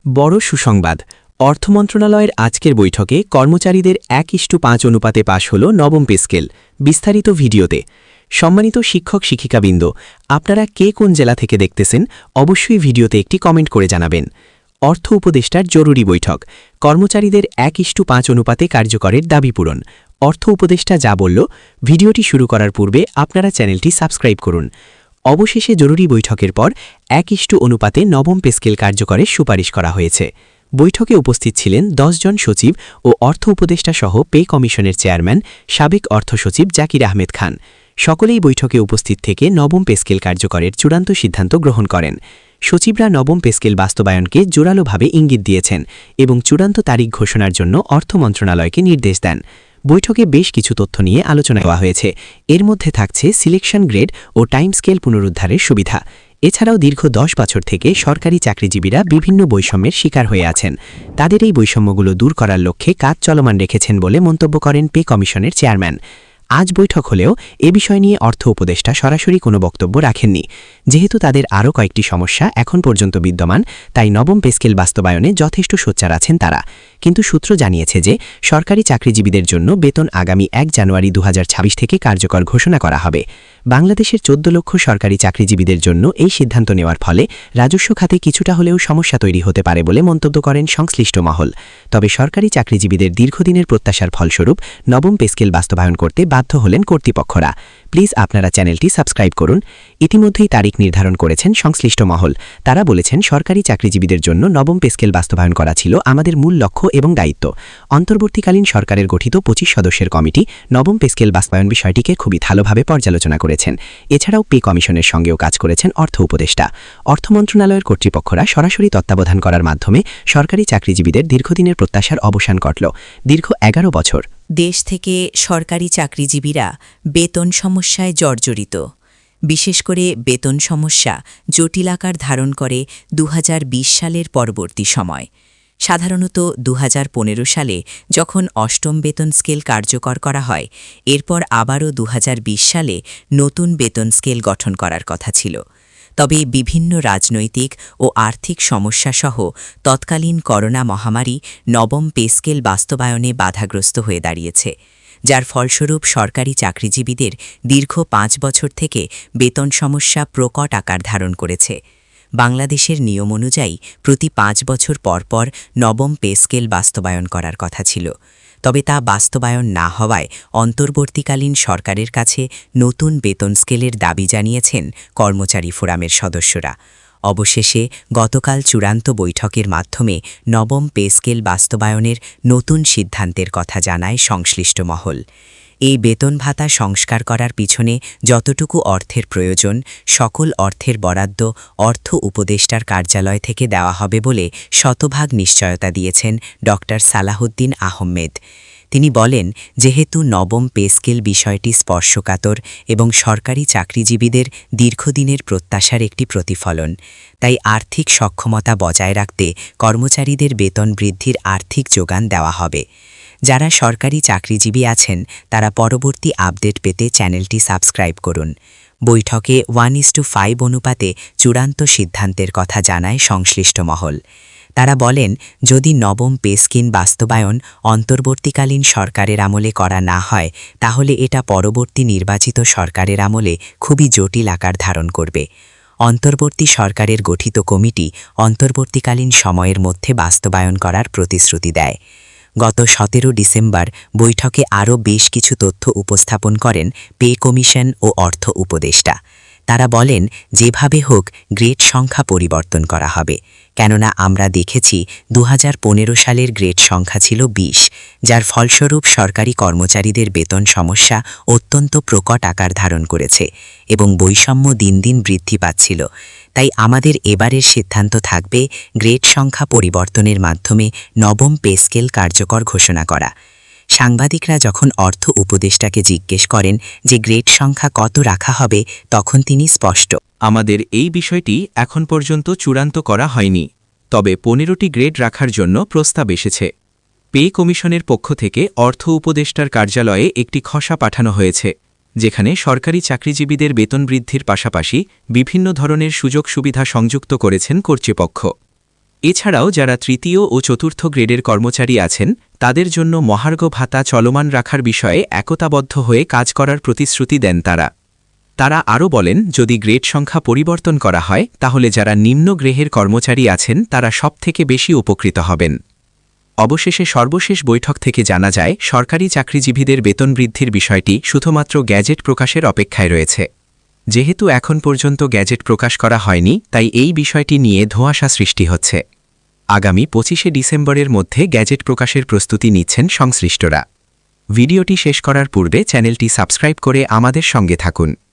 বড় সুসংবাদ। অর্থ মন্ত্রণালয়ের আজকের বৈঠকে কর্মচারীদের 1:5 অনুপাতে পাশ হল নবম পে স্কেল। বিস্তারিত ভিডিওতে। সম্মানিত শিক্ষক শিক্ষিকাবৃন্দ, আপনারা কে কোন জেলা থেকে দেখতেছেন অবশ্যই ভিডিওতে একটি কমেন্ট করে জানাবেন। অর্থ উপদেষ্টার জরুরি বৈঠক। কর্মচারীদের 1:5 অনুপাতে কার্যকরের দাবি পূরণ। অর্থ উপদেষ্টা যা বলল, ভিডিওটি শুরু করার পূর্বে আপনারা চ্যানেলটি সাবস্ক্রাইব করুন। অবশেষে জরুরি বৈঠকের পর 1:2 অনুপাতে নবম পে স্কেল কার্যকরের সুপারিশ করা হয়েছে। বৈঠকে উপস্থিত ছিলেন 10 জন সচিব ও অর্থ উপদেষ্টা সহ পে কমিশনের চেয়ারম্যান সাবেক অর্থ সচিব জাকির আহমেদ খান। সকলেই বৈঠকে উপস্থিত থেকে নবম পে স্কেল কার্যকরের চূড়ান্ত সিদ্ধান্ত গ্রহণ করেন। সচিবরা নবম পে স্কেল বাস্তবায়নকে জোরালোভাবে ইঙ্গিত দিয়েছেন এবং চূড়ান্ত তারিখ ঘোষণার জন্য অর্থ মন্ত্রণালয়কে নির্দেশ দেন। বৈঠকে বেশ কিছু তথ্য নিয়ে আলোচনা করা হয়েছে। এর মধ্যে থাকছে সিলেকশন গ্রেড ও টাইম স্কেল পুনরুদ্ধারের সুবিধা। এছাড়াও দীর্ঘ 10 বছর থেকে সরকারি চাকরিজীবীরা বিভিন্ন বৈষম্যের শিকার হয়ে আছেন। তাদের এই বৈষম্যগুলো দূর করার লক্ষ্যে কাজ চলমান রেখেছেন বলে মন্তব্য করেন পে কমিশনের চেয়ারম্যান। আজ বৈঠক হলেও এ বিষয় নিয়ে অর্থ উপদেষ্টা সরাসরি কোনো বক্তব্য রাখেননি। যেহেতু তাদের আরও কয়েকটি সমস্যা এখন পর্যন্ত বিদ্যমান, তাই নবম পে স্কেল বাস্তবায়নে যথেষ্ট সোচ্চার আছেন তারা। কিন্তু সূত্র জানিয়েছে যে সরকারি চাকরিজীবীদের জন্য বেতন আগামী 1 জানুয়ারি 2026 থেকে কার্যকর ঘোষণা করা হবে। বাংলাদেশের 14 লক্ষ সরকারি চাকরিজীবীদের জন্য এই সিদ্ধান্ত নেওয়ার ফলে রাজস্ব খাতে কিছুটা হলেও সমস্যা তৈরি হতে পারে বলে মন্তব্য করেন সংশ্লিষ্ট মহল। তবে সরকারি চাকরিজীবীদের দীর্ঘদিনের প্রত্যাশার ফলস্বরূপ নবম পে স্কেল বাস্তবায়ন করতে বাধ্য হলেন কর্তৃপক্ষরা। প্লিজ আপনারা চ্যানেলটি সাবস্ক্রাইব করুন। ইতিমধ্যেই তারিখ নির্ধারণ করেছেন সংশ্লিষ্ট মহল। তারা বলেছেন, সরকারি চাকরিজীবীদের জন্য নবম পে স্কেল বাস্তবায়ন করা ছিল আমাদের মূল লক্ষ্য এবং দায়িত্ব। অন্তর্বর্তীকালীন সরকারের গঠিত 25 সদস্যের কমিটি নবম পে স্কেল বাস্তবায়ন বিষয়টিকে খুবই ভালোভাবে পর্যালোচনা করেছেন। এছাড়াও পে কমিশনের সঙ্গেও কাজ করেছেন অর্থ উপদেষ্টা। অর্থ মন্ত্রণালয়ের কর্তৃপক্ষরা সরাসরি তত্ত্বাবধান করার মাধ্যমে সরকারি চাকরিজীবীদের দীর্ঘদিনের প্রত্যাশার অবসান ঘটল। দীর্ঘ 11 বছর দেশ থেকে সরকারি চাকরিজীবীরা বেতন সমস্যায় জর্জরিত। বিশেষ করে বেতন সমস্যা জটিল আকার ধারণ করে 2020 সালের পরবর্তী সময়। সাধারণত 2015 সালে যখন অষ্টম বেতন স্কেল কার্যকর করা হয়, এরপর আবারও 2020 সালে নতুন বেতন স্কেল গঠন করার কথা ছিল। তবে বিভিন্ন রাজনৈতিক ও আর্থিক সমস্যাসহ তৎকালীন করোনা মহামারী নবম পে স্কেল বাস্তবায়নে বাধাগ্রস্ত হয়ে দাঁড়িয়েছে, যার ফলস্বরূপ সরকারি চাকরিজীবীদের দীর্ঘ 5 বছর থেকে বেতন সমস্যা প্রকট আকার ধারণ করেছে। বাংলাদেশের নিয়ম অনুযায়ী প্রতি 5 বছর পর নবম পে স্কেল বাস্তবায়ন করার কথা ছিল। তবে তা বাস্তবায়ন না হওয়ায় অন্তর্বর্তীকালীন সরকারের কাছে নতুন বেতন স্কেলের দাবি জানিয়েছেন কর্মচারী ফোরামের সদস্যরা। অবশেষে গতকাল চূড়ান্ত বৈঠকের মাধ্যমে নবম পে স্কেল বাস্তবায়নের নতুন সিদ্ধান্তের কথা জানায় সংশ্লিষ্ট মহল। এই বেতন ভাতা সংস্কার করার পিছনে যতটুকু অর্থের প্রয়োজন, সকল অর্থের বরাদ্দ অর্থ উপদেষ্টার কার্যালয় থেকে দেওয়া হবে বলে শতভাগ নিশ্চয়তা দিয়েছেন ড. সালাহউদ্দিন আহমেদ। তিনি বলেন, যেহেতু নবম পে স্কেল বিষয়টি স্পর্শকাতর এবং সরকারি চাকরিজীবীদের দীর্ঘদিনের প্রত্যাশার একটি প্রতিফলন, তাই আর্থিক সক্ষমতা বজায় রাখতে কর্মচারীদের বেতন বৃদ্ধির আর্থিক যোগান দেওয়া হবে। যারা সরকারি চাকরিজীবী আছেন তারা পরবর্তী আপডেট পেতে চ্যানেলটি সাবস্ক্রাইব করুন। বৈঠকে 1:5 অনুপাতে চূড়ান্ত সিদ্ধান্তের কথা জানায় সংশ্লিষ্ট মহল। তারা বলেন, যদি নবম পে স্কিম বাস্তবায়ন অন্তর্বর্তীকালীন সরকারের আমলে করা না হয়, তাহলে এটা পরবর্তী নির্বাচিত সরকারের আমলে খুবই জটিল আকার ধারণ করবে। অন্তর্বর্তী সরকারের গঠিত কমিটি অন্তর্বর্তীকালীন সময়ের মধ্যে বাস্তবায়ন করার প্রতিশ্রুতি দেয়। গত 17 ডিসেম্বর বৈঠকে আরও বেশ কিছু তথ্য উপস্থাপন করেন পে কমিশন ও অর্থ উপদেষ্টা। তারা বলেন, যেভাবে হোক গ্রেড সংখ্যা পরিবর্তন করা হবে, কেননা আমরা দেখেছি 2015 সালের গ্রেড সংখ্যা ছিল 20, যার ফলস্বরূপ সরকারি কর্মচারীদের বেতন সমস্যা অত্যন্ত প্রকট আকার ধারণ করেছে এবং বৈষম্য দিন দিন বৃদ্ধি পাচ্ছিল। তাই আমাদের এবারের সিদ্ধান্ত থাকবে গ্রেড সংখ্যা পরিবর্তনের মাধ্যমে নবম পে স্কেল কার্যকর ঘোষণা করা। সাংবাদিকরা যখন অর্থ উপদেষ্টাকে জিজ্ঞেস করেন যে গ্রেড সংখ্যা কত রাখা হবে, তখন তিনি স্পষ্ট, আমাদের এই বিষয়টি এখন পর্যন্ত চূড়ান্ত করা হয়নি, তবে 15টি গ্রেড রাখার জন্য প্রস্তাব এসেছে। পে কমিশনের পক্ষ থেকে অর্থ উপদেষ্টার কার্যালয়ে একটি খসড়া পাঠানো হয়েছে, যেখানে সরকারি চাকরিজীবীদের বেতন বৃদ্ধির পাশাপাশি বিভিন্ন ধরনের সুযোগ সুবিধা সংযুক্ত করেছেন কর্তৃপক্ষ। এছাড়াও যারা তৃতীয় ও চতুর্থ গ্রেডের কর্মচারী আছেন তাদের জন্য মহার্ঘ ভাতা চলমান রাখার বিষয়ে একতাবদ্ধ হয়ে কাজ করার প্রতিশ্রুতি দেন তারা আরও বলেন যদি গ্রেড সংখ্যা পরিবর্তন করা হয় তাহলে যারা নিম্ন গ্রেহের কর্মচারী আছেন তারা সবথেকে বেশি উপকৃত হবেন। অবশেষে সর্বশেষ বৈঠক থেকে জানা যায় সরকারি চাকরিজীবীদের বেতন বৃদ্ধির বিষয়টি শুধুমাত্র গ্যাজেট প্রকাশের অপেক্ষায় রয়েছে। যেহেতু এখন পর্যন্ত গ্যাজেট প্রকাশ করা হয়নি তাই এই বিষয়টি নিয়ে ধোঁয়াশা সৃষ্টি হচ্ছে। আগামী 25শে ডিসেম্বরের মধ্যে গ্যাজেট প্রকাশের প্রস্তুতি নিচ্ছেন সংশ্লিষ্টরা। ভিডিওটি শেষ করার পূর্বে চ্যানেলটি সাবস্ক্রাইব করে আমাদের সঙ্গে থাকুন।